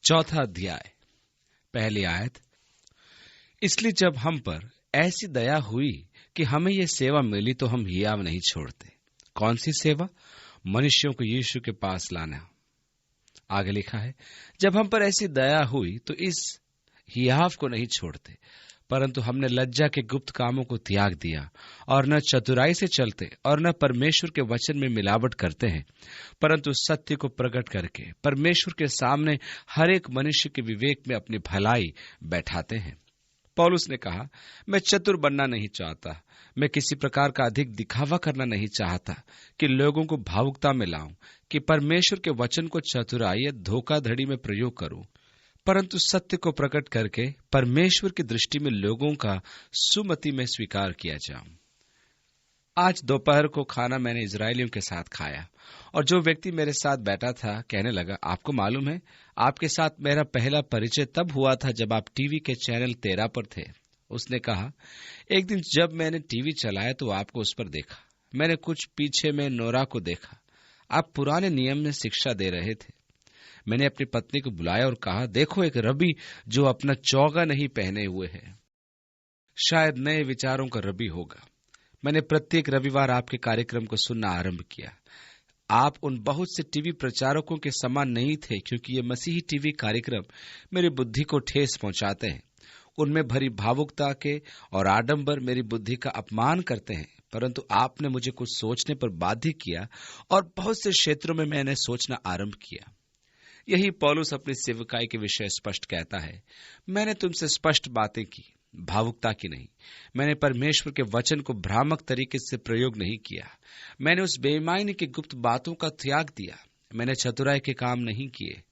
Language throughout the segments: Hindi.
चौथा अध्याय, पहली आयत। इसलिए जब हम पर ऐसी दया हुई कि हमें यह सेवा मिली तो हम हियाव नहीं छोड़ते। कौन सी सेवा? मनुष्यों को यीशु के पास लाना। आगे लिखा है, जब हम पर ऐसी दया हुई तो इस हियाव को नहीं छोड़ते, परंतु हमने लज्जा के गुप्त कामों को त्याग दिया और न चतुराई से चलते और न परमेश्वर के वचन में मिलावट करते हैं, परंतु सत्य को प्रकट करके परमेश्वर के सामने हर एक मनुष्य के विवेक में अपनी भलाई बैठाते हैं। पौलुस ने कहा, मैं चतुर बनना नहीं चाहता, मैं किसी प्रकार का अधिक दिखावा करना नहीं चाहता कि लोगों को भावुकता में लाऊं, कि परमेश्वर के वचन को चतुराई या धोखाधड़ी में प्रयोग करूं, परंतु सत्य को प्रकट करके परमेश्वर की दृष्टि में लोगों का सुमति में स्वीकार किया जाऊं। आज दोपहर को खाना मैंने इजरायलियों के साथ खाया और जो व्यक्ति मेरे साथ बैठा था कहने लगा, आपको मालूम है, आपके साथ मेरा पहला परिचय तब हुआ था जब आप टीवी के चैनल 13 पर थे। उसने कहा, एक दिन जब मैंने टीवी चलाया तो आपको उस पर देखा। मैंने कुछ पीछे में नोरा को देखा। आप पुराने नियम में शिक्षा दे रहे थे। मैंने अपनी पत्नी को बुलाया और कहा, देखो एक रबी जो अपना चौगा नहीं पहने हुए है, शायद नए विचारों का रबी होगा। मैंने प्रत्येक रविवार आपके कार्यक्रम को सुनना आरंभ किया। आप उन बहुत से टीवी प्रचारकों के समान नहीं थे, क्योंकि ये मसीही टीवी कार्यक्रम मेरी बुद्धि को ठेस पहुंचाते हैं। उनमें भरी भावुकता के और आडंबर मेरी बुद्धि का अपमान करते हैं, परंतु आपने मुझे कुछ सोचने पर बाध्य किया और बहुत से क्षेत्रों में मैंने सोचना आरंभ किया। यही पौलुस अपनी सेवकाई के विषय स्पष्ट कहता है, मैंने तुमसे स्पष्ट बातें की, भावुकता की नहीं। मैंने परमेश्वर के वचन को भ्रामक तरीके से प्रयोग नहीं किया। मैंने उस बेईमानी की गुप्त बातों का त्याग दिया। मैंने चतुराई के काम नहीं किए।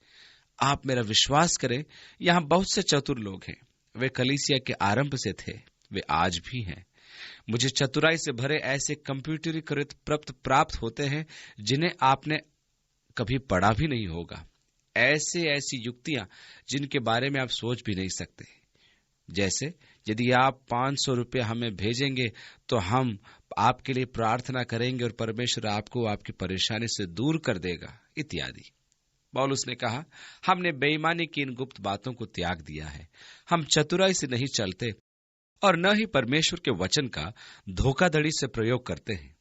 आप मेरा विश्वास करें, यहाँ बहुत से चतुर लोग हैं। वे कलीसिया के आरंभ से थे, वे आज भी हैं। मुझे चतुराई से भरे ऐसे कंप्यूटरीकृत प्राप्त होते हैं जिन्हें आपने कभी पढ़ा भी नहीं होगा। ऐसी युक्तियां जिनके बारे में आप सोच भी नहीं सकते। जैसे यदि आप 500 रुपये हमें भेजेंगे तो हम आपके लिए प्रार्थना करेंगे और परमेश्वर आपको आपकी परेशानी से दूर कर देगा, इत्यादि। पौलुस ने कहा, हमने बेईमानी की इन गुप्त बातों को त्याग दिया है। हम चतुराई से नहीं चलते और न ही परमेश्वर के वचन का धोखाधड़ी से प्रयोग करते हैं,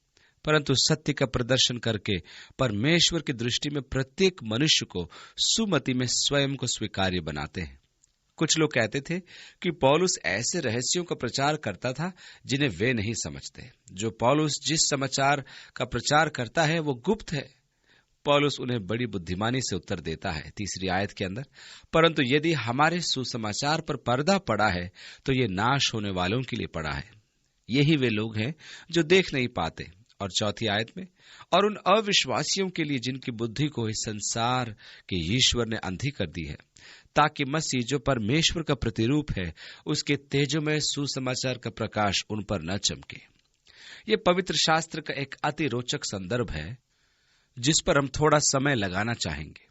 परंतु सत्य का प्रदर्शन करके परमेश्वर की दृष्टि में प्रत्येक मनुष्य को सुमति में स्वयं को स्वीकार्य बनाते हैं। कुछ लोग कहते थे कि पौलुस ऐसे रहस्यों का प्रचार करता था जिन्हें वे नहीं समझते। जो पौलुस जिस समाचार का प्रचार करता है वो गुप्त है। पौलुस उन्हें बड़ी बुद्धिमानी से उत्तर देता है 3 आयत के अंदर, परंतु यदि हमारे सुसमाचार पर पर्दा पड़ा है तो ये नाश होने वालों के लिए पड़ा है। यही वे लोग हैं जो देख नहीं पाते। और 4 आयत में, और उन अविश्वासियों के लिए जिनकी बुद्धि को इस संसार के ईश्वर ने अंधी कर दी है, ताकि मसीह जो परमेश्वर का प्रतिरूप है उसके तेजोमय सुसमाचार का प्रकाश उन पर न चमके। ये पवित्र शास्त्र का एक अति रोचक संदर्भ है जिस पर हम थोड़ा समय लगाना चाहेंगे,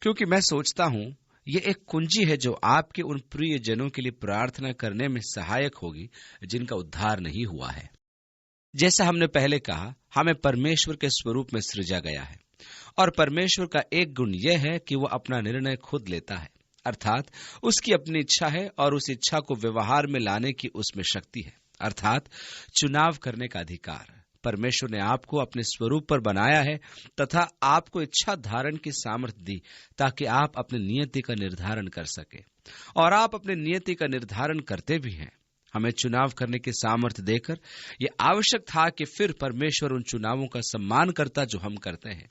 क्योंकि मैं सोचता हूं ये एक कुंजी है जो आपके उन प्रिय जनों के लिए प्रार्थना करने में सहायक होगी जिनका उद्धार नहीं हुआ है। जैसा हमने पहले कहा, हमें परमेश्वर के स्वरूप में सृजा गया है और परमेश्वर का एक गुण यह है कि वह अपना निर्णय खुद लेता है, अर्थात उसकी अपनी इच्छा है और उस इच्छा को व्यवहार में लाने की उसमें शक्ति है, अर्थात चुनाव करने का अधिकार। परमेश्वर ने आपको अपने स्वरूप पर बनाया है तथा आपको इच्छा धारण की सामर्थ्य दी ताकि आप अपनी नियति का निर्धारण कर सके, और आप अपने नियति का निर्धारण करते भी हैं। हमें चुनाव करने की सामर्थ्य देकर यह आवश्यक था कि फिर परमेश्वर उन चुनावों का सम्मान करता जो हम करते हैं।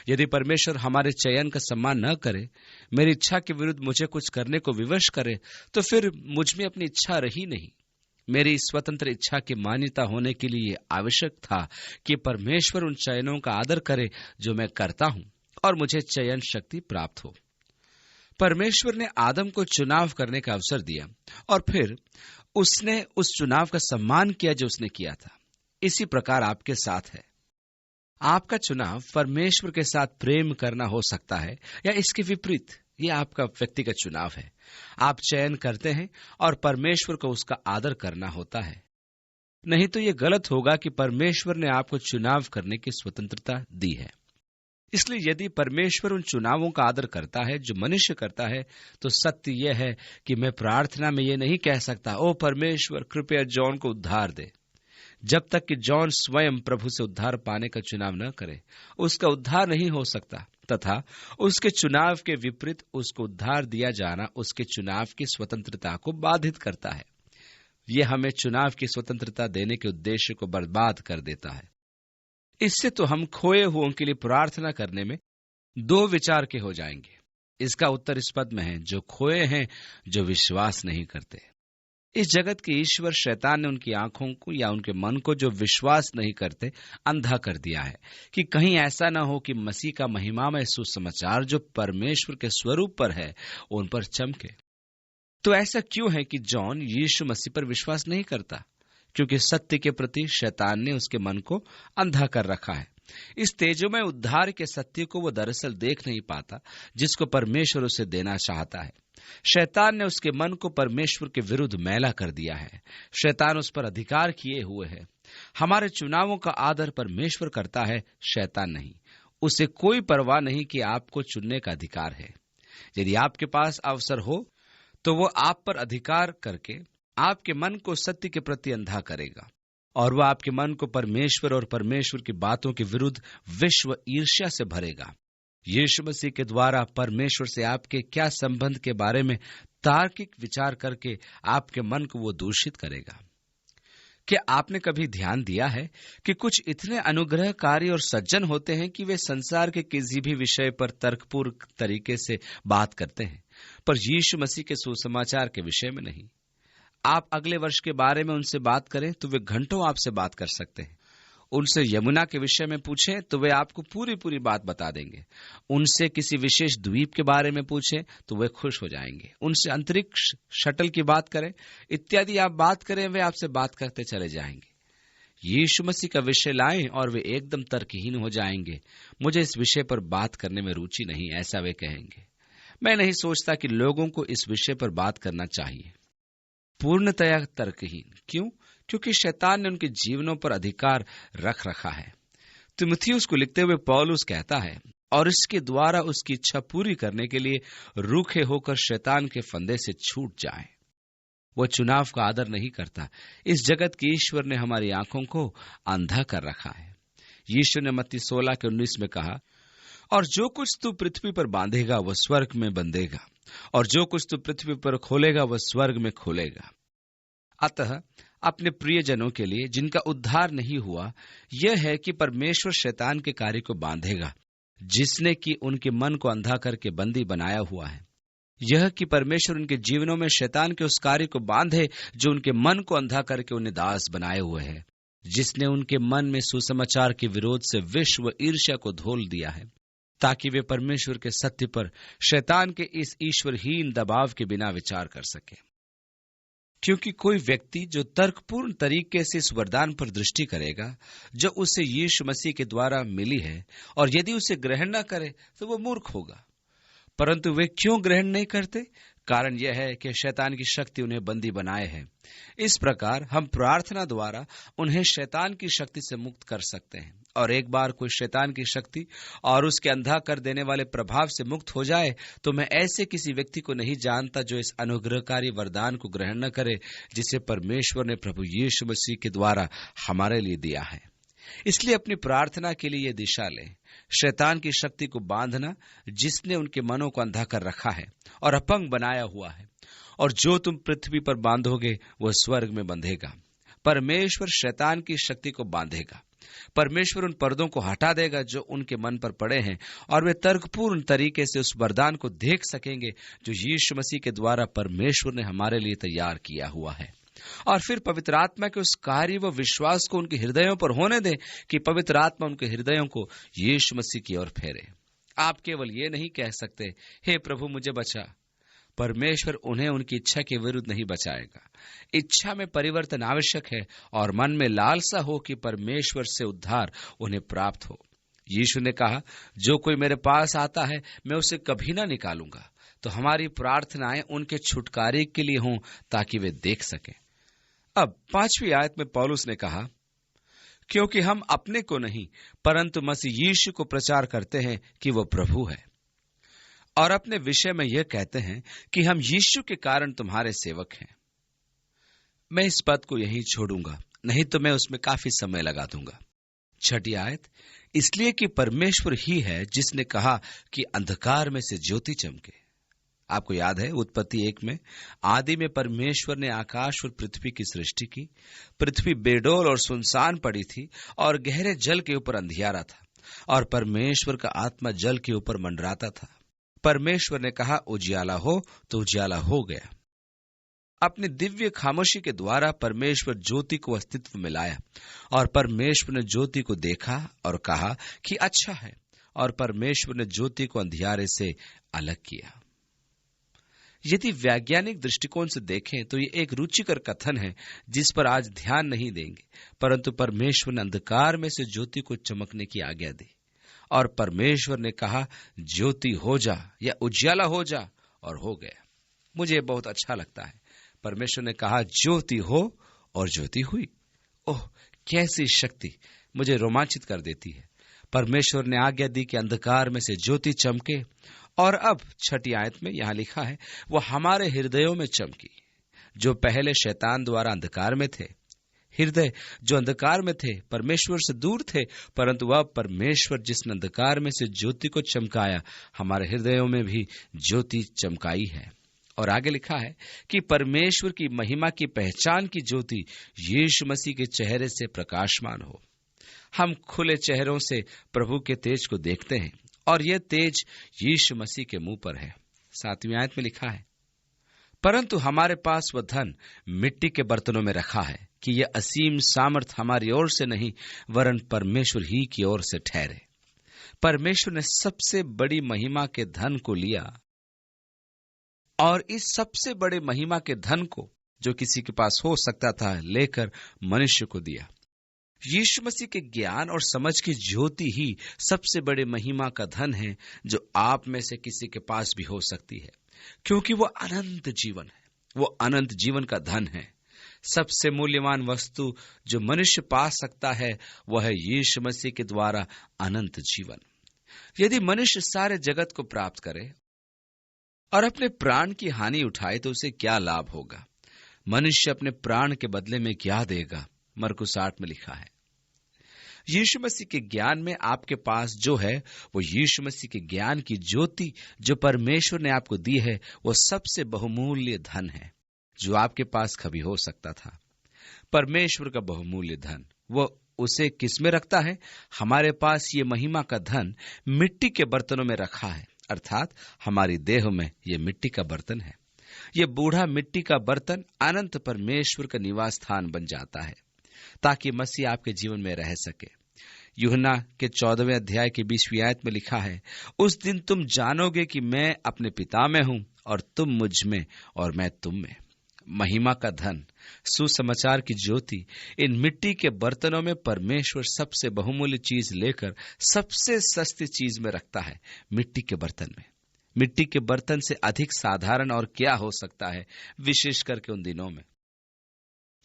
यदि परमेश्वर हमारे चयन का सम्मान न करे, मेरी इच्छा के विरुद्ध मुझे कुछ करने को विवश करे, तो फिर मुझ में अपनी इच्छा रही नहीं। मेरी स्वतंत्र इच्छा की मान्यता होने के लिए आवश्यक था कि परमेश्वर उन चयनों का आदर करे जो मैं करता हूं और मुझे चयन शक्ति प्राप्त हो। परमेश्वर ने आदम को चुनाव करने का अवसर दिया और फिर उसने उस चुनाव का सम्मान किया जो उसने किया था। इसी प्रकार आपके साथ है। आपका चुनाव परमेश्वर के साथ प्रेम करना हो सकता है या इसके विपरीत। यह आपका व्यक्तिगत चुनाव है। आप चयन करते हैं और परमेश्वर को उसका आदर करना होता है। नहीं तो यह गलत होगा कि परमेश्वर ने आपको चुनाव करने की स्वतंत्रता दी है। इसलिए यदि परमेश्वर उन चुनावों का आदर करता है जो मनुष्य करता है, तो सत्य यह है कि मैं प्रार्थना में यह नहीं कह सकता, ओ परमेश्वर कृपया जॉन को उद्धार दे। जब तक कि जॉन स्वयं प्रभु से उद्धार पाने का चुनाव न करे, उसका उद्धार नहीं हो सकता, तथा उसके चुनाव के विपरीत उसको उद्धार दिया जाना उसके चुनाव की स्वतंत्रता को बाधित करता है। यह हमें चुनाव की स्वतंत्रता देने के उद्देश्य को बर्बाद कर देता है। इससे तो हम खोए हुओं के लिए प्रार्थना करने में दो विचार के हो जाएंगे। इसका उत्तर इस पद में है, जो खोए हैं, जो विश्वास नहीं करते। इस जगत के ईश्वर शैतान ने उनकी आंखों को या उनके मन को, जो विश्वास नहीं करते, अंधा कर दिया है, कि कहीं ऐसा न हो कि मसीह का महिमामय सुसमाचार जो परमेश्वर के स्वरूप पर है उन पर चमके। तो ऐसा क्यों है कि जॉन यीशु मसीह पर विश्वास नहीं करता? क्योंकि सत्य के प्रति शैतान ने उसके मन को अंधा कर रखा है। इस तेजोमय उद्धार के सत्य को वो दरअसल देख नहीं पाता, जिसको परमेश्वर उसे देना चाहता है। शैतान ने उसके मन को परमेश्वर के विरुद्ध मैला कर दिया है। शैतान उस पर अधिकार किए हुए है। हमारे चुनावों का आदर परमेश्वर करता है, शैतान नहीं। उसे कोई परवाह नहीं कि आपको चुनने का अधिकार है। यदि आपके पास अवसर हो तो वो आप पर अधिकार करके आपके मन को सत्य के प्रति अंधा करेगा, और वह आपके मन को परमेश्वर और परमेश्वर की बातों के विरुद्ध विश्व ईर्ष्या से भरेगा। यीशु मसीह के द्वारा परमेश्वर से आपके क्या संबंध के बारे में तार्किक विचार करके आपके मन को वो दूषित करेगा। क्या आपने कभी ध्यान दिया है कि कुछ इतने अनुग्रहकारी और सज्जन होते हैं कि वे संसार के किसी भी विषय पर तर्कपूर्ण तरीके से बात करते हैं, पर यीशु मसीह के सुसमाचार के विषय में नहीं। आप अगले वर्ष के बारे में उनसे बात करें तो वे घंटों आपसे बात कर सकते हैं। उनसे यमुना के विषय में पूछें तो वे आपको पूरी पूरी बात बता देंगे। उनसे किसी विशेष द्वीप के बारे में पूछें तो वे खुश हो जाएंगे। उनसे अंतरिक्ष शटल की बात करें इत्यादि आप बात करें, वे आपसे बात करते चले जाएंगे। यीशु मसीह का विषय लाएं और वे एकदम तर्कहीन हो जाएंगे। मुझे इस विषय पर बात करने में रुचि नहीं, ऐसा वे कहेंगे। मैं नहीं सोचता कि लोगों को इस विषय पर बात करना चाहिए। पूर्णतया तर्कहीन। क्यों? क्योंकि शैतान ने उनके जीवनों पर अधिकार रख रखा है। तीमुथियुस को लिखते हुए पौलुस कहता है, और इसके द्वारा उसकी इच्छा पूरी करने के लिए रूखे होकर शैतान के फंदे से छूट जाए। वह चुनाव का आदर नहीं करता। इस जगत के ईश्वर ने हमारी आंखों को अंधा कर रखा है। यीशु ने मत्ती 16:19 में कहा, और जो कुछ तू पृथ्वी पर बांधेगा वह स्वर्ग में बंधेगा, और जो कुछ तू पृथ्वी पर खोलेगा वह स्वर्ग में खोलेगा। अतः अपने प्रियजनों के लिए जिनका उद्धार नहीं हुआ, यह है कि परमेश्वर शैतान के कार्य को बांधेगा, जिसने कि उनके मन को अंधा करके बंदी बनाया हुआ है। यह कि परमेश्वर उनके जीवनों में शैतान के उस कार्य को बांधे जो उनके मन को अंधा करके उन्हें दास बनाए हुए है, जिसने उनके मन में सुसमाचार के विरोध से विश्व ईर्ष्या को धोल दिया है, ताकि वे परमेश्वर के सत्य पर शैतान के इस ईश्वरहीन दबाव के बिना विचार कर सके। क्योंकि कोई व्यक्ति जो तर्कपूर्ण तरीके से इस वरदान पर दृष्टि करेगा जो उसे यीशु मसीह के द्वारा मिली है, और यदि उसे ग्रहण न करे तो वो मूर्ख होगा। परंतु वे क्यों ग्रहण नहीं करते? कारण यह है कि शैतान की शक्ति उन्हें बंदी बनाए है। इस प्रकार हम प्रार्थना द्वारा उन्हें शैतान की शक्ति से मुक्त कर सकते हैं। और एक बार कोई शैतान की शक्ति और उसके अंधा कर देने वाले प्रभाव से मुक्त हो जाए तो मैं ऐसे किसी व्यक्ति को नहीं जानता जो इस अनुग्रहकारी वरदान को ग्रहण न करे जिसे परमेश्वर ने प्रभु यीशु मसीह के द्वारा हमारे लिए दिया है। इसलिए अपनी प्रार्थना के लिए ये दिशा लें, शैतान की शक्ति को बांधना जिसने उनके मनों को अंधा कर रखा है और अपंग बनाया हुआ है। और जो तुम पृथ्वी पर बांधोगे वह स्वर्ग में बंधेगा। परमेश्वर शैतान की शक्ति को बांधेगा। परमेश्वर उन पर्दों को हटा देगा जो उनके मन पर पड़े हैं, और वे तर्कपूर्ण तरीके से उस वरदान को देख सकेंगे जो यीशु मसीह के द्वारा परमेश्वर ने हमारे लिए तैयार किया हुआ है। और फिर पवित्र आत्मा के उस कार्य व विश्वास को उनके हृदयों पर होने दें कि पवित्र आत्मा उनके हृदयों को यीशु मसीह की ओर फेरे। आप केवल ये नहीं कह सकते, हे प्रभु मुझे बचा। परमेश्वर उन्हें उनकी इच्छा के विरुद्ध नहीं बचाएगा। इच्छा में परिवर्तन आवश्यक है और मन में लालसा हो कि परमेश्वर से उद्धार उन्हें प्राप्त हो। यीशु ने कहा, जो कोई मेरे पास आता है मैं उसे कभी ना निकालूंगा। तो हमारी प्रार्थनाएं उनके छुटकारे के लिए हों ताकि वे देख सकें। अब 5वीं आयत में पौलुस ने कहा, क्योंकि हम अपने को नहीं परंतु मसीह यीशु को प्रचार करते हैं कि वो प्रभु है, और अपने विषय में यह कहते हैं कि हम यीशु के कारण तुम्हारे सेवक हैं। मैं इस पद को यहीं छोड़ूंगा, नहीं तो मैं उसमें काफी समय लगा दूंगा। 6 आयत, इसलिए कि परमेश्वर ही है जिसने कहा कि अंधकार में से ज्योति चमके। आपको याद है उत्पत्ति 1 में आदि में परमेश्वर ने आकाश और पृथ्वी की सृष्टि की। पृथ्वी बेडौल और सुनसान पड़ी थी और गहरे जल के ऊपर अंधियारा था, और परमेश्वर का आत्मा जल के ऊपर मंडराता था। परमेश्वर ने कहा उजियाला हो, तो उजियाला हो गया। अपनी दिव्य खामोशी के द्वारा परमेश्वर ज्योति को अस्तित्व में लाया, और परमेश्वर ने ज्योति को देखा और कहा कि अच्छा है, और परमेश्वर ने ज्योति को अंधियारे से अलग किया। यदि वैज्ञानिक दृष्टिकोण से देखें तो ये एक रुचिकर कथन है जिस पर आज ध्यान नहीं देंगे, परंतु परमेश्वर ने अंधकार में से ज्योति को चमकने की आज्ञा दी, और परमेश्वर ने कहा ज्योति हो जा या उजियाला हो जा, और हो गया। मुझे बहुत अच्छा लगता है। परमेश्वर ने कहा ज्योति हो, और ज्योति हुई। ओह, कैसी शक्ति मुझे रोमांचित कर देती है। परमेश्वर ने आज्ञा दी कि अंधकार में से ज्योति चमके, और अब 6 आयत में यहां लिखा है वो हमारे हृदयों में चमकी, जो पहले शैतान द्वारा अंधकार में थे। हृदय जो अंधकार में थे, परमेश्वर से दूर थे, परंतु अब परमेश्वर जिसने अंधकार में से ज्योति को चमकाया, हमारे हृदयों में भी ज्योति चमकाई है। और आगे लिखा है कि परमेश्वर की महिमा की पहचान की ज्योति यीशु मसीह के चेहरे से प्रकाशमान हो। हम खुले चेहरों से प्रभु के तेज को देखते हैं, और यह तेज यीशु मसीह के मुंह पर है। 7वीं आयत में लिखा है परंतु हमारे पास वह धन मिट्टी के बर्तनों में रखा है कि यह असीम सामर्थ हमारी ओर से नहीं वरन परमेश्वर ही की ओर से ठहरे। परमेश्वर ने सबसे बड़ी महिमा के धन को लिया, और इस सबसे बड़े महिमा के धन को जो किसी के पास हो सकता था लेकर मनुष्य को दिया। यीशु मसीह के ज्ञान और समझ की ज्योति ही सबसे बड़े महिमा का धन है जो आप में से किसी के पास भी हो सकती है, क्योंकि वो अनंत जीवन है, वो अनंत जीवन का धन है। सबसे मूल्यवान वस्तु जो मनुष्य पा सकता है वह है यीशु मसीह के द्वारा अनंत जीवन। यदि मनुष्य सारे जगत को प्राप्त करे और अपने प्राण की हानि उठाए तो उसे क्या लाभ होगा? मनुष्य अपने प्राण के बदले में क्या देगा? मरकुस 8 में लिखा है। यीशु मसीह के ज्ञान में आपके पास जो है वो यीशु मसीह के ज्ञान की ज्योति जो परमेश्वर ने आपको दी है, वो सबसे बहुमूल्य धन है जो आपके पास कभी हो सकता था। परमेश्वर का बहुमूल्य धन वो उसे किस में रखता है? हमारे पास ये महिमा का धन मिट्टी के बर्तनों में रखा है, अर्थात हमारी देह में ये मिट्टी का बर्तन है। ये बूढ़ा मिट्टी का बर्तन अनंत परमेश्वर का निवास स्थान बन जाता है ताकि मसीह आपके जीवन में रह सके। यूहन्ना के 14वें अध्याय की 20वीं आयत में लिखा है, उस दिन तुम जानोगे कि मैं अपने पिता में हूं और तुम मुझ में और मैं तुम में। महिमा का धन, सुसमाचार की ज्योति, इन मिट्टी के बर्तनों में परमेश्वर सबसे बहुमूल्य चीज लेकर सबसे सस्ती चीज में रखता है, मिट्टी के बर्तन में। मिट्टी के बर्तन से अधिक साधारण और क्या हो सकता है, विशेष करके उन दिनों में।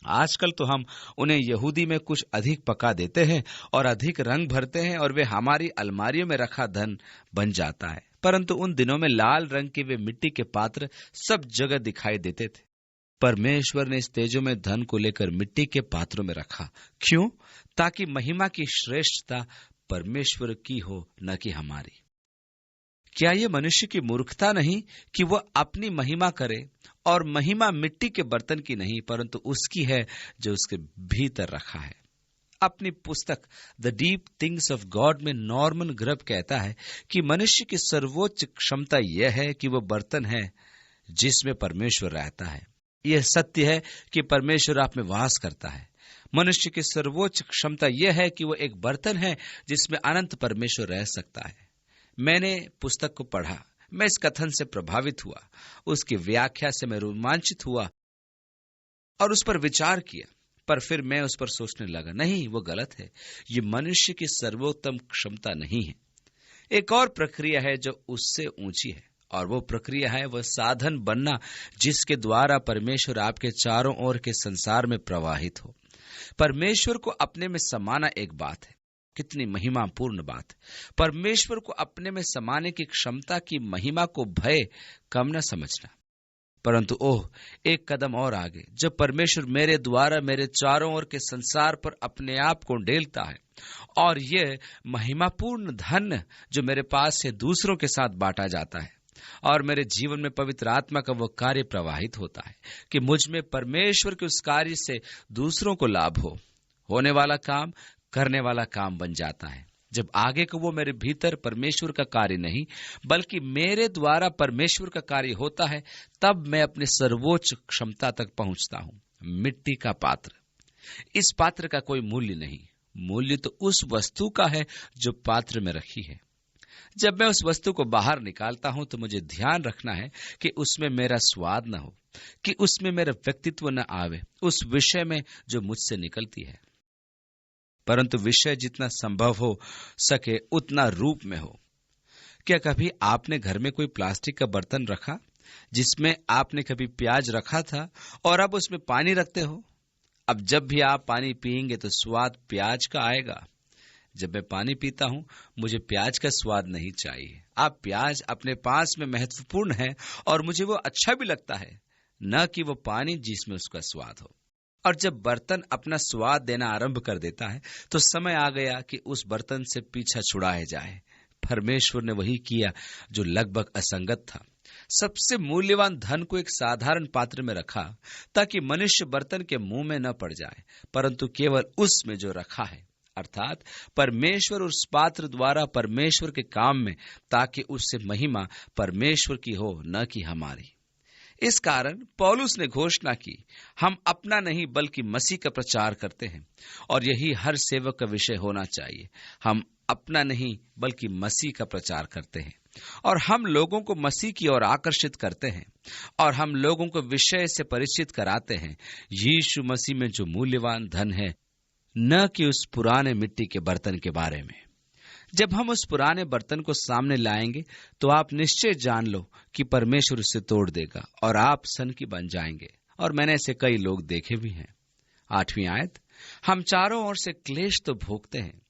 आजकल तो हम उन्हें यहूदी में कुछ अधिक पका देते हैं और अधिक रंग भरते हैं और वे हमारी अलमारियों में रखा धन बन जाता है, परंतु उन दिनों में लाल रंग के वे मिट्टी के पात्र सब जगह दिखाई देते थे। परमेश्वर ने इस तेजों में धन को लेकर मिट्टी के पात्रों में रखा। क्यों? ताकि महिमा की श्रेष्ठता परमेश्वर की हो, न कि हमारी। क्या ये मनुष्य की मूर्खता नहीं कि वह अपनी महिमा करे, और महिमा मिट्टी के बर्तन की नहीं परंतु उसकी है जो उसके भीतर रखा है। अपनी पुस्तक the deep things of God में नॉर्मन ग्रब कहता है कि मनुष्य की सर्वोच्च क्षमता यह है कि वह बर्तन है जिसमें परमेश्वर रहता है। यह सत्य है कि परमेश्वर आप में वास करता है। मनुष्य की सर्वोच्च क्षमता यह है कि वह एक बर्तन है जिसमें अनंत परमेश्वर रह सकता है। मैंने पुस्तक को पढ़ा, मैं इस कथन से प्रभावित हुआ, उसकी व्याख्या से मैं रोमांचित हुआ और उस पर विचार किया, पर फिर मैं उस पर सोचने लगा, नहीं, वो गलत है। ये मनुष्य की सर्वोत्तम क्षमता नहीं है। एक और प्रक्रिया है जो उससे ऊंची है, और वो प्रक्रिया है वह साधन बनना जिसके द्वारा परमेश्वर आपके चारों ओर के संसार में प्रवाहित हो। परमेश्वर को अपने में समाना एक बात है, कितनी महिमापूर्ण बात। परमेश्वर को अपने में समाने की क्षमता की महिमा को भय कम न समझना, परंतु ओह, एक कदम और आगे, जब परमेश्वर मेरे द्वारा मेरे चारों ओर के संसार पर अपने आप को डेलता है और यह महिमापूर्ण धन जो मेरे पास है दूसरों के साथ बांटा जाता है और मेरे जीवन में पवित्र आत्मा का वो कार्य प्रवाहित होता है कि मुझ में परमेश्वर के उस कार्य से दूसरों को लाभ हो, होने वाला काम करने वाला काम बन जाता है। जब आगे को वो मेरे भीतर परमेश्वर का कार्य नहीं बल्कि मेरे द्वारा परमेश्वर का कार्य होता है, तब मैं अपने सर्वोच्च क्षमता तक पहुंचता हूं। मिट्टी का पात्र, इस पात्र का कोई मूल्य नहीं, मूल्य तो उस वस्तु का है जो पात्र में रखी है। जब मैं उस वस्तु को बाहर निकालता हूं तो मुझे ध्यान रखना है कि उसमें मेरा स्वाद न हो, कि उसमें मेरा व्यक्तित्व न आवे उस विषय में जो मुझसे निकलती है, परंतु विषय जितना संभव हो सके उतना रूप में हो। क्या कभी आपने घर में कोई प्लास्टिक का बर्तन रखा जिसमें आपने कभी प्याज रखा था और अब उसमें पानी रखते हो? अब जब भी आप पानी पिएंगे तो स्वाद प्याज का आएगा। जब मैं पानी पीता हूं मुझे प्याज का स्वाद नहीं चाहिए। आप प्याज अपने पास में महत्वपूर्ण है और मुझे वो अच्छा भी लगता है, न कि वो पानी जिसमें उसका स्वाद हो। और जब बर्तन अपना स्वाद देना आरंभ कर देता है तो समय आ गया कि उस बर्तन से पीछा छुड़ाया जाए। परमेश्वर ने वही किया जो लगभग असंगत था। सबसे मूल्यवान धन को एक साधारण पात्र में रखा ताकि मनुष्य बर्तन के मुंह में न पड़ जाए, परंतु केवल उसमें जो रखा है, अर्थात परमेश्वर उस पात्र द्वारा परमेश्वर के काम में, ताकि उससे महिमा परमेश्वर की हो न कि हमारी। इस कारण पौलुस ने घोषणा की, हम अपना नहीं बल्कि मसीह का प्रचार करते हैं, और यही हर सेवक का विषय होना चाहिए। हम अपना नहीं बल्कि मसीह का प्रचार करते हैं और हम लोगों को मसीह की ओर आकर्षित करते हैं और हम लोगों को विषय से परिचित कराते हैं, यीशु मसीह में जो मूल्यवान धन है, न कि उस पुराने मिट्टी के बर्तन के बारे में। जब हम उस पुराने बर्तन को सामने लाएंगे तो आप निश्चय जान लो कि परमेश्वर उसे तोड़ देगा और आप सन की बन जाएंगे। और मैंने ऐसे कई लोग देखे भी हैं। 8वीं आयत, हम चारों ओर से क्लेश तो भोगते हैं।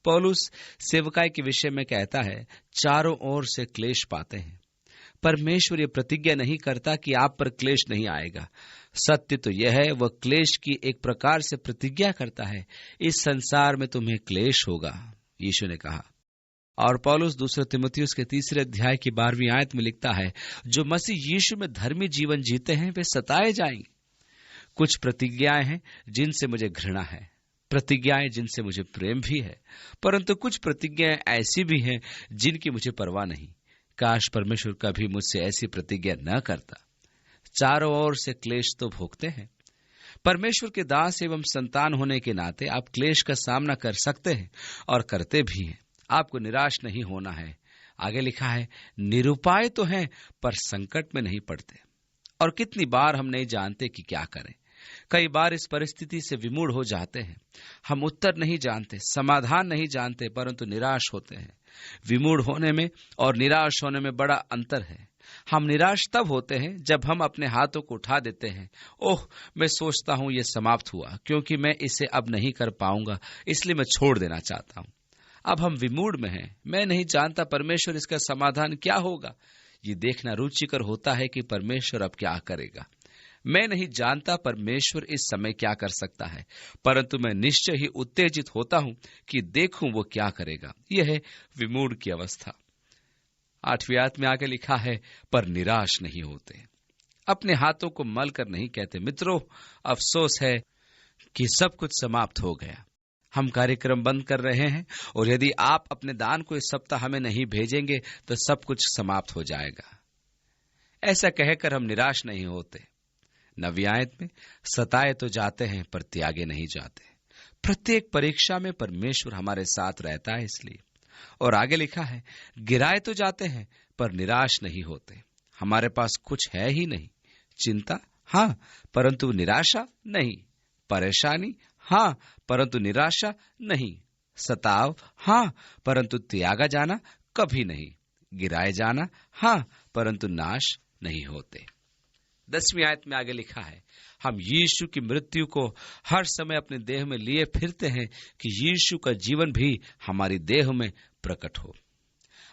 पौलुस सेवकाई के विषय में कहता है, चारों ओर से क्लेश पाते हैं। परमेश्वर ये प्रतिज्ञा नहीं करता कि आप पर क्लेश नहीं आएगा। सत्य तो यह है, वह क्लेश की एक प्रकार से प्रतिज्ञा करता है, इस संसार में तुम्हें क्लेश होगा, यीशु ने कहा। और पौलुस 2 तीमुथियुस के 3 अध्याय की 12वीं आयत में लिखता है, जो मसीह यीशु में धर्मी जीवन जीते हैं वे सताए जाएंगे। कुछ प्रतिज्ञाएं हैं जिनसे मुझे घृणा है, प्रतिज्ञाएं जिनसे मुझे प्रेम भी है, परंतु कुछ प्रतिज्ञाएं ऐसी भी हैं जिनकी मुझे परवाह नहीं। काश परमेश्वर कभी मुझसे ऐसी प्रतिज्ञा न करता। चारों ओर से क्लेश तो भोगते हैं। परमेश्वर के दास एवं संतान होने के नाते आप क्लेश का सामना कर सकते हैं और करते भी हैं। आपको निराश नहीं होना है। आगे लिखा है, निरुपाय तो हैं पर संकट में नहीं पड़ते। और कितनी बार हम नहीं जानते कि क्या करें। कई बार इस परिस्थिति से विमूढ़ हो जाते हैं। हम उत्तर नहीं जानते, समाधान नहीं जानते, परंतु निराश होते हैं। विमूढ़ होने में और निराश होने में बड़ा अंतर है। हम निराश तब होते हैं जब हम अपने हाथों को उठा देते हैं। ओह, मैं सोचता हूं ये समाप्त हुआ, क्योंकि मैं इसे अब नहीं कर पाऊंगा, इसलिए मैं छोड़ देना चाहता हूं। अब हम विमूढ़ में हैं। मैं नहीं जानता परमेश्वर इसका समाधान क्या होगा। ये देखना रुचिकर होता है कि परमेश्वर अब क्या करेगा। मैं नहीं जानता परमेश्वर इस समय क्या कर सकता है, परंतु मैं निश्चय ही उत्तेजित होता हूं कि देखूं वो क्या करेगा। यह है विमूढ़ की अवस्था। 8वीं आयत में आगे लिखा है, पर निराश नहीं होते। अपने हाथों को मल कर नहीं कहते, मित्रों अफसोस है कि सब कुछ समाप्त हो गया। हम कार्यक्रम बंद कर रहे हैं और यदि आप अपने दान को इस सप्ताह हमें नहीं भेजेंगे तो सब कुछ समाप्त हो जाएगा। ऐसा कहकर हम निराश नहीं होते। 9वीं आयत में, सताए तो जाते हैं पर त्यागे नहीं जाते। प्रत्येक परीक्षा में परमेश्वर हमारे साथ रहता है इसलिए। और आगे लिखा है, गिराए तो जाते हैं पर निराश नहीं होते। हमारे पास कुछ है ही नहीं। चिंता हाँ, परंतु निराशा नहीं। परेशानी हाँ, परंतु निराशा नहीं। सताव हाँ, परंतु त्यागा जाना कभी नहीं। गिराए जाना हाँ, परंतु नाश नहीं होते। 10वीं आयत में आगे लिखा है, हम यीशु की मृत्यु को हर समय अपने देह में लिए फिरते हैं कि यीशु का जीवन भी हमारी देह में प्रकट हो।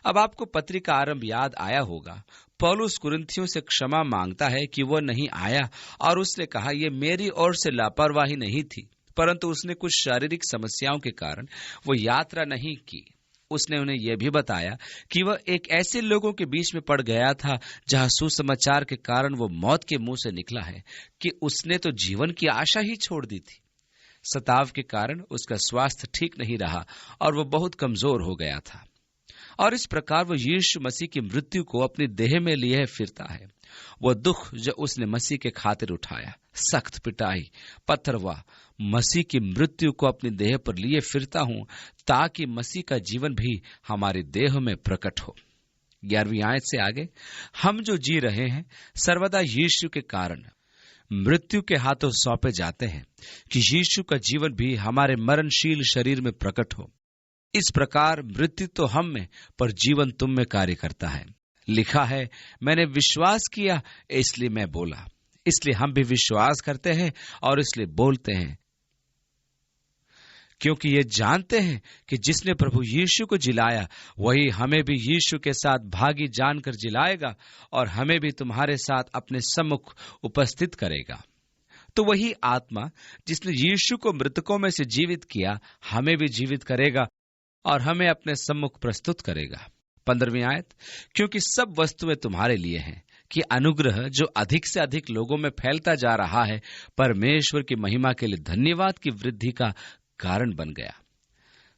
अब आपको पत्री का आरंभ याद आया होगा। पौलुस कुरिन्थियों से क्षमा मांगता है कि वह नहीं आया, और उसने कहा यह मेरी ओर से लापरवाही नहीं थी, परंतु उसने कुछ शारीरिक समस्याओं के कारण वो यात्रा नहीं की। उसने उन्हें यह भी बताया कि वह एक ऐसे लोगों के बीच में पड़ गया था जहां सुसमाचार के कारण वो मौत के मुंह से निकला है कि उसने तो जीवन की आशा ही छोड़ दी थी। सताव के कारण उसका स्वास्थ्य ठीक नहीं रहा और वह बहुत कमजोर हो गया था, और इस प्रकार वह यीशु मसीह की मृत्यु को अपनी देह में लिए फिरता है। वह दुख जो उसने मसीह के खातिर उठाया, सख्त पिटाई, पत्थरवाह, मसीह की मृत्यु को अपनी देह पर लिए फिरता हूं ताकि मसीह का जीवन भी हमारे देह में प्रकट हो। 11वीं आयत से आगे, हम जो जी रहे हैं सर्वदा यीशु के कारण मृत्यु के हाथों सौंपे जाते हैं कि यीशु का जीवन भी हमारे मरणशील शरीर में प्रकट हो। इस प्रकार मृत्यु तो हम में, पर जीवन तुम में कार्य करता है। लिखा है, मैंने विश्वास किया इसलिए मैं बोला। इसलिए हम भी विश्वास करते हैं और इसलिए बोलते हैं, क्योंकि ये जानते हैं कि जिसने प्रभु यीशु को जिलाया वही हमें भी यीशु के साथ भागी जानकर जिलाएगा और हमें भी तुम्हारे साथ अपने सम्मुख उपस्थित करेगा। तो वही आत्मा जिसने यीशु को मृतकों में से जीवित किया हमें भी जीवित करेगा और हमें अपने सम्मुख प्रस्तुत करेगा। 15वीं आयत, क्योंकि सब वस्तुएं तुम्हारे लिए हैं कि अनुग्रह जो अधिक से अधिक लोगों में फैलता जा रहा है परमेश्वर की महिमा के लिए धन्यवाद की वृद्धि का कारण बन गया।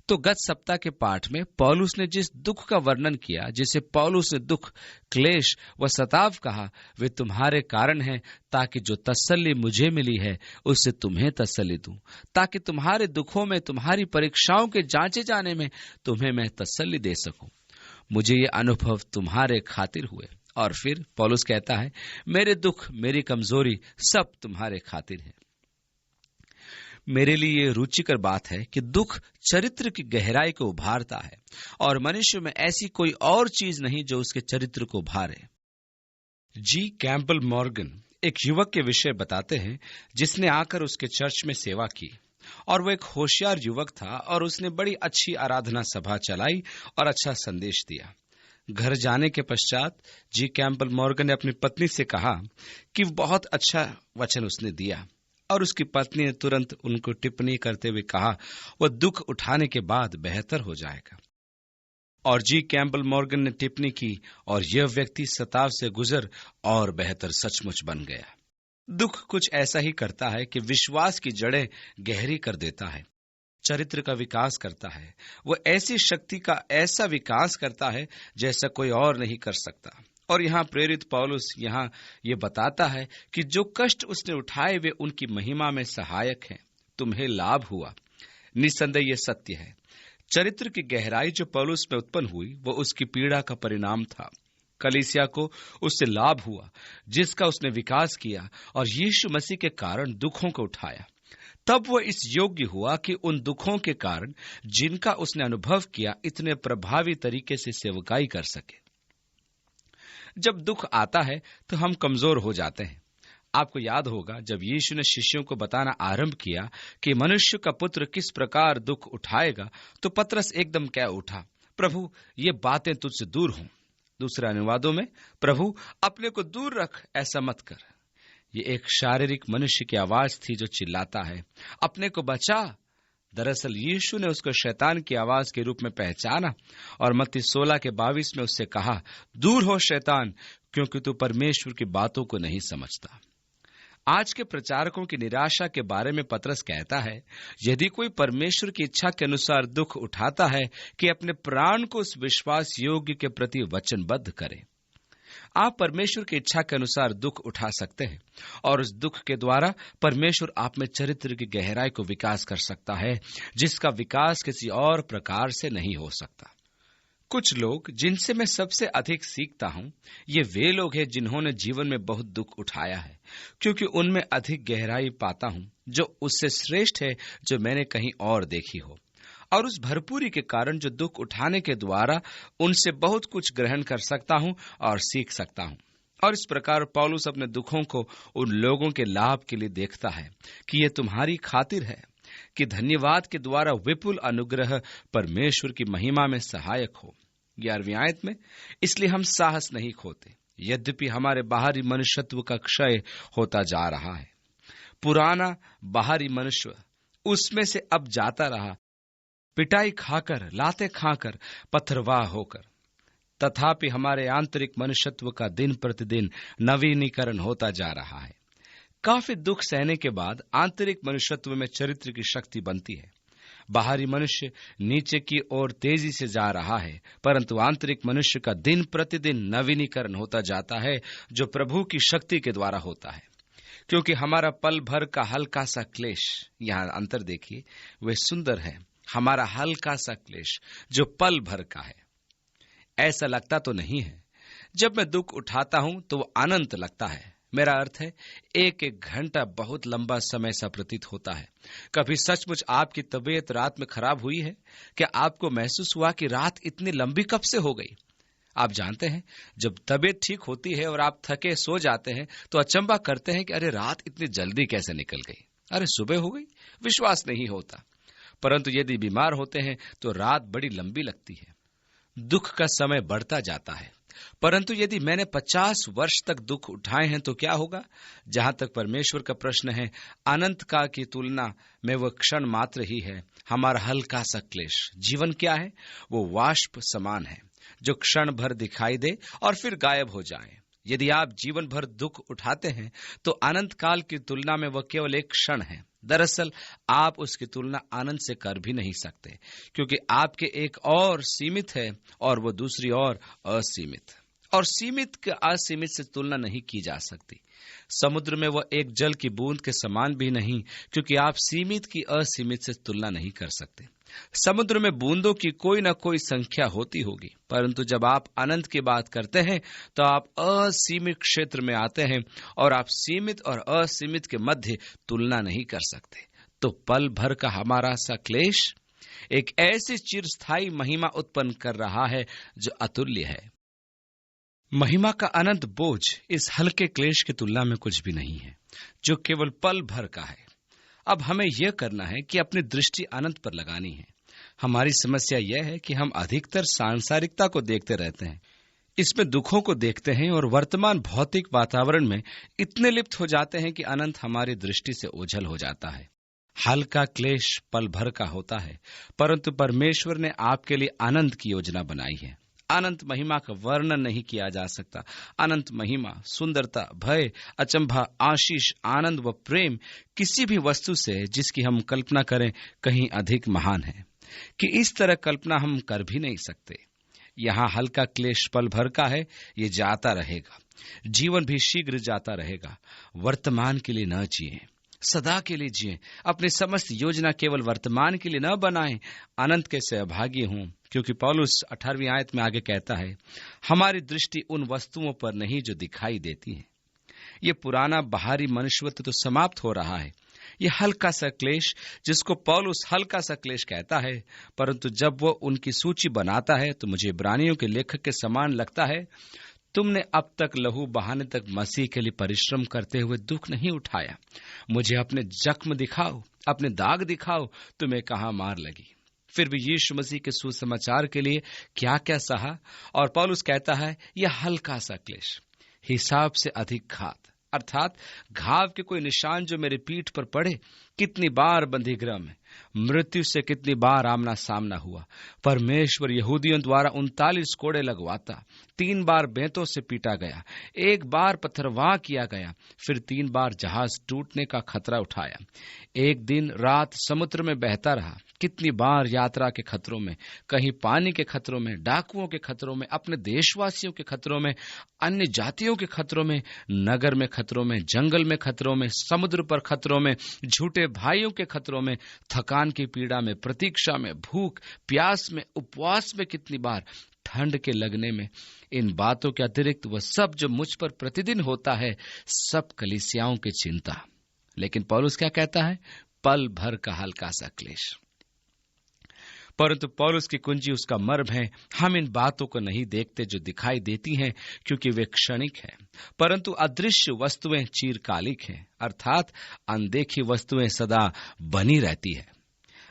तो गत सप्ताह के पाठ में पौलुस ने जिस दुख का वर्णन किया, जिसे पौलुस ने दुख, क्लेश व सताव कहा, वे तुम्हारे कारण हैं, ताकि जो तसल्ली मुझे मिली है उससे तुम्हें तसल्ली दूं, ताकि तुम्हारे दुखों में, तुम्हारी परीक्षाओं के जांचे जाने में तुम्हें मैं तसल्ली दे सकूं। मुझे ये अनुभव तुम्हारे खातिर हुए। और फिर पौलुस कहता है, मेरे दुख, मेरी कमजोरी सब तुम्हारे खातिर है। मेरे लिए ये रुचिकर बात है कि दुख चरित्र की गहराई को उभारता है और मनुष्य में ऐसी कोई और चीज नहीं जो उसके चरित्र को उभारे। जी कैम्पबेल मॉर्गन एक युवक के विषय बताते हैं जिसने आकर उसके चर्च में सेवा की, और वो एक होशियार युवक था और उसने बड़ी अच्छी आराधना सभा चलाई और अच्छा संदेश दिया। घर जाने के पश्चात जी कैम्पबेल मॉर्गन ने अपनी पत्नी से कहा कि बहुत अच्छा वचन उसने दिया, और उसकी पत्नी ने तुरंत उनको टिप्पणी करते हुए कहा, वह दुख उठाने के बाद बेहतर हो जाएगा। और जी कैम्पबेल मॉर्गन ने टिप्पणी की, और यह व्यक्ति सताव से गुजर और बेहतर सचमुच बन गया। दुख कुछ ऐसा ही करता है कि विश्वास की जड़ें गहरी कर देता है, चरित्र का विकास करता है। वह ऐसी शक्ति का ऐसा विकास करता है जैसा कोई और नहीं कर सकता। और यहाँ प्रेरित पौलुस यहाँ ये बताता है कि जो कष्ट उसने उठाए वे उनकी महिमा में सहायक हैं। तुम्हें लाभ हुआ, निसंदेह ये सत्य है। चरित्र की गहराई जो पौलुस में उत्पन्न हुई वो उसकी पीड़ा का परिणाम था। कलीसिया को उससे लाभ हुआ जिसका उसने विकास किया और यीशु मसीह के कारण दुखों को उठाया। तब वह इस योग्य हुआ कि उन दुखों के कारण जिनका उसने अनुभव किया इतने प्रभावी तरीके से सेवकाई कर सके। जब दुख आता है तो हम कमजोर हो जाते हैं। आपको याद होगा जब यीशु ने शिष्यों को बताना आरंभ किया कि मनुष्य का पुत्र किस प्रकार दुख उठाएगा, तो पतरस एकदम कह उठा, प्रभु ये बातें तुझसे दूर हों। दूसरे अनुवादों में, प्रभु अपने को दूर रख, ऐसा मत कर। ये एक शारीरिक मनुष्य की आवाज थी जो चिल्लाता है, अपने को बचा। दरअसल यीशु ने उसको शैतान की आवाज के रूप में पहचाना और मत्ती 16 के 22 में उससे कहा, दूर हो शैतान, क्योंकि तू परमेश्वर की बातों को नहीं समझता। आज के प्रचारकों की निराशा के बारे में पतरस कहता है, यदि कोई परमेश्वर की इच्छा के अनुसार दुख उठाता है कि अपने प्राण को उस विश्वास योग्य के प्रति वचनबद्ध करे। आप परमेश्वर की इच्छा के अनुसार दुख उठा सकते हैं और उस दुख के द्वारा परमेश्वर आप में चरित्र की गहराई को विकास कर सकता है, जिसका विकास किसी और प्रकार से नहीं हो सकता। कुछ लोग जिनसे मैं सबसे अधिक सीखता हूं, ये वे लोग हैं जिन्होंने जीवन में बहुत दुख उठाया है, क्योंकि उनमें अधिक गहराई पाता हूं जो उससे श्रेष्ठ है जो मैंने कहीं और देखी हो। और उस भरपूरी के कारण जो दुख उठाने के द्वारा उनसे बहुत कुछ ग्रहण कर सकता हूं और सीख सकता हूं। और इस प्रकार पौलुस अपने दुखों को उन लोगों के लाभ के लिए देखता है कि ये तुम्हारी खातिर है, कि धन्यवाद के द्वारा विपुल अनुग्रह परमेश्वर की महिमा में सहायक हो। 11वीं आयत में, इसलिए हम साहस नहीं खोते, यद्यपि हमारे बाहरी मनुष्यत्व का क्षय होता जा रहा है। पुराना बाहरी मनुष्य उसमें से अब जाता रहा, पिटाई खाकर, लाते खाकर, पथरवाह होकर। तथापि हमारे आंतरिक मनुष्यत्व का दिन प्रतिदिन नवीनीकरण होता जा रहा है। काफी दुख सहने के बाद आंतरिक मनुष्यत्व में चरित्र की शक्ति बनती है। बाहरी मनुष्य नीचे की ओर तेजी से जा रहा है, परंतु आंतरिक मनुष्य का दिन प्रतिदिन नवीनीकरण होता जाता है, जो प्रभु की शक्ति के द्वारा होता है। क्योंकि हमारा पल भर का हल्का सा क्लेश, यहाँ अंतर देखिए, वह सुंदर है। हमारा हल्का सा क्लेश जो पल भर का है, ऐसा लगता तो नहीं है। जब मैं दुख उठाता हूं तो वो अनंत लगता है। मेरा अर्थ है, एक एक घंटा बहुत लंबा समय सा प्रतीत होता है। कभी सचमुच आपकी तबीयत रात में खराब हुई है? क्या आपको महसूस हुआ कि रात इतनी लंबी कब से हो गई? आप जानते हैं, जब तबीयत ठीक होती है और आप थके सो जाते हैं तो अचंभा करते हैं कि अरे रात इतनी जल्दी कैसे निकल गई, अरे सुबह हो गई, विश्वास नहीं होता। परंतु यदि बीमार होते हैं तो रात बड़ी लंबी लगती है, दुख का समय बढ़ता जाता है। परंतु यदि मैंने 50 वर्ष तक दुख उठाए हैं तो क्या होगा? जहां तक परमेश्वर का प्रश्न है, अनंत काल की तुलना में वह क्षण मात्र ही है। हमारा हल्का सा क्लेश जीवन क्या है? वो वाष्प समान है, जो क्षण भर दिखाई दे और फिर गायब हो जाए। यदि आप जीवन भर दुख उठाते हैं तो अनंत काल की तुलना में वह केवल एक क्षण है। दरअसल आप उसकी तुलना आनंद से कर भी नहीं सकते, क्योंकि आपके एक और सीमित है और वो दूसरी और असीमित, और सीमित के असीमित से तुलना नहीं की जा सकती। समुद्र में वह एक जल की बूंद के समान भी नहीं, क्योंकि आप सीमित की असीमित से तुलना नहीं कर सकते। समुद्र में बूंदों की कोई न कोई संख्या होती होगी, परंतु जब आप अनंत की बात करते हैं तो आप असीमित क्षेत्र में आते हैं और आप सीमित और असीमित के मध्य तुलना नहीं कर सकते। तो पल भर का हमारा सा क्लेश एक ऐसी चिरस्थायी महिमा उत्पन्न कर रहा है जो अतुल्य है। महिमा का अनंत बोझ इस हल्के क्लेश की तुलना में कुछ भी नहीं है, जो केवल पल भर का है। अब हमें यह करना है कि अपनी दृष्टि अनंत पर लगानी है। हमारी समस्या यह है कि हम अधिकतर सांसारिकता को देखते रहते हैं, इसमें दुखों को देखते हैं और वर्तमान भौतिक वातावरण में इतने लिप्त हो जाते हैं कि अनंत हमारी दृष्टि से ओझल हो जाता है। हल्का क्लेश पल भर का होता है, परंतु परमेश्वर ने आपके लिए अनंत की योजना बनाई है। अनंत महिमा का वर्णन नहीं किया जा सकता। अनंत महिमा, सुंदरता, भय, अचंभा, आशीष, आनंद व प्रेम किसी भी वस्तु से जिसकी हम कल्पना करें कहीं अधिक महान है, कि इस तरह कल्पना हम कर भी नहीं सकते। यहाँ हल्का क्लेश पल भर का है, ये जाता रहेगा। जीवन भी शीघ्र जाता रहेगा। वर्तमान के लिए न जिए, सदा के लिए जिए। अपनी समस्त योजना केवल वर्तमान के लिए न बनाएं, अनंत के सहभागी हों। क्योंकि पौलुस 18वीं आयत में आगे कहता है, हमारी दृष्टि उन वस्तुओं पर नहीं जो दिखाई देती हैं। ये पुराना बाहरी मनुष्यत्व तो समाप्त हो रहा है। ये हल्का सा क्लेश, जिसको पौलुस हल्का सा क्लेश कहता है, परंतु जब वो उनकी सूची बनाता है तो मुझे इब्रानियों के लेखक के समान लगता है। तुमने अब तक लहू बहाने तक मसीह के लिए परिश्रम करते हुए दुख नहीं उठाया। मुझे अपने जख्म दिखाओ, अपने दाग दिखाओ, तुम्हें कहाँ मार लगी। फिर भी यीशु मसीह के सुसमाचार के लिए क्या क्या सहा। और पौलुस कहता है, यह हल्का सा क्लेश हिसाब से अधिक घात, अर्थात घाव के कोई निशान जो मेरे पीठ पर पड़े। कितनी बार बंदीगृह में, मृत्यु से कितनी बार आमना सामना हुआ। परमेश्वर यहूदियों द्वारा 39 कोड़े लगवाता, 3 बार बेंतों से पीटा गया, 1 बार पत्थरवाह किया गया, फिर 3 बार जहाज टूटने का खतरा उठाया। एक दिन रात समुद्र में बहता रहा। कितनी बार यात्रा के खतरों में, कहीं पानी के खतरों में, डाकुओं के खतरों में, अपने देशवासियों के खतरों में, अन्य जातियों के खतरों में, नगर में खतरों में, जंगल में खतरों में, समुद्र पर खतरों में, झूठे भाइयों के खतरों में, थकान की पीड़ा में, प्रतीक्षा में, भूख प्यास में, उपवास में, कितनी बार ठंड के लगने में। इन बातों के अतिरिक्त वह सब जो मुझ पर प्रतिदिन होता है, सब कलीसियाओं की चिंता। लेकिन पौलुस क्या कहता है? पल भर का हल्का सा क्लेश। परंतु पौलुस की कुंजी उसका मर्म है। हम इन बातों को नहीं देखते जो दिखाई देती हैं, क्योंकि वे क्षणिक हैं, परंतु अदृश्य वस्तुएं चिरकालिक हैं, अर्थात अनदेखी वस्तुएं सदा बनी रहती है।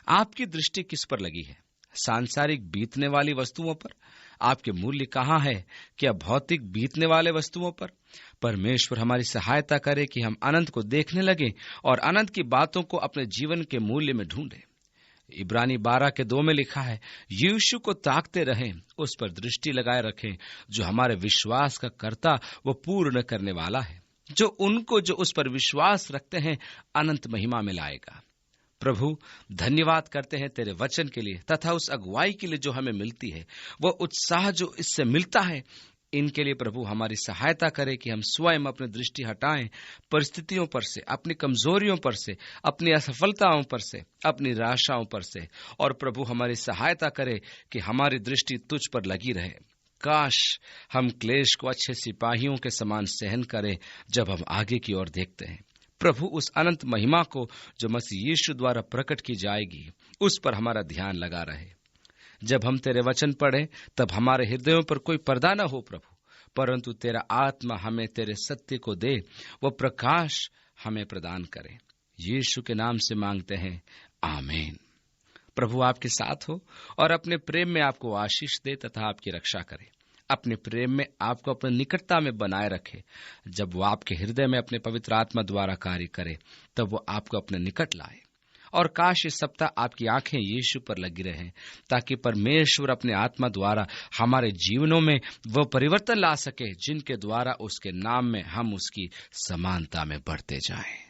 आपकी दृष्टि किस पर लगी है? सांसारिक बीतने वाली वस्तुओं पर? आपके मूल्य कहाँ है? क्या भौतिक बीतने वाले वस्तुओं पर? परमेश्वर हमारी सहायता करे कि हम अनंत को देखने लगे और अनंत की बातों को अपने जीवन के मूल्य में ढूंढें। इब्रानी 12:2 में लिखा है, यीशु को ताकते रहें, उस पर दृष्टि लगाए रखें जो हमारे विश्वास का कर्ता वो पूर्ण करने वाला है, जो उस पर विश्वास रखते हैं अनंत महिमा में लाएगा। प्रभु, धन्यवाद करते हैं तेरे वचन के लिए तथा उस अगुवाई के लिए जो हमें मिलती है, वो उत्साह जो इससे मिलता है, इनके लिए प्रभु हमारी सहायता करे कि हम स्वयं अपनी दृष्टि हटाएं परिस्थितियों पर से, अपनी कमजोरियों पर से, अपनी असफलताओं पर से, अपनी निराशाओं पर से, और प्रभु हमारी सहायता करे कि हमारी दृष्टि तुझ पर लगी रहे। काश हम क्लेश को अच्छे सिपाहियों के समान सहन करें जब हम आगे की ओर देखते हैं। प्रभु, उस अनंत महिमा को जो मसीह यीशु द्वारा प्रकट की जाएगी, उस पर हमारा ध्यान लगा रहे। जब हम तेरे वचन पढ़ें तब हमारे हृदयों पर कोई पर्दा न हो प्रभु, परंतु तेरा आत्मा हमें तेरे सत्य को दे, वो प्रकाश हमें प्रदान करे। यीशु के नाम से मांगते हैं, आमीन। प्रभु आपके साथ हो और अपने प्रेम में आपको आशीष दे तथा आपकी रक्षा करे। अपने प्रेम में आपको अपने निकटता में बनाए रखे। जब वो आपके हृदय में अपने पवित्र आत्मा द्वारा कार्य करे, तब वो आपको अपने निकट लाए। और काश इस सप्ताह आपकी आंखें यीशु पर लगी रहें, ताकि परमेश्वर अपने आत्मा द्वारा हमारे जीवनों में वो परिवर्तन ला सके जिनके द्वारा उसके नाम में हम उसकी समानता में बढ़ते जाएं।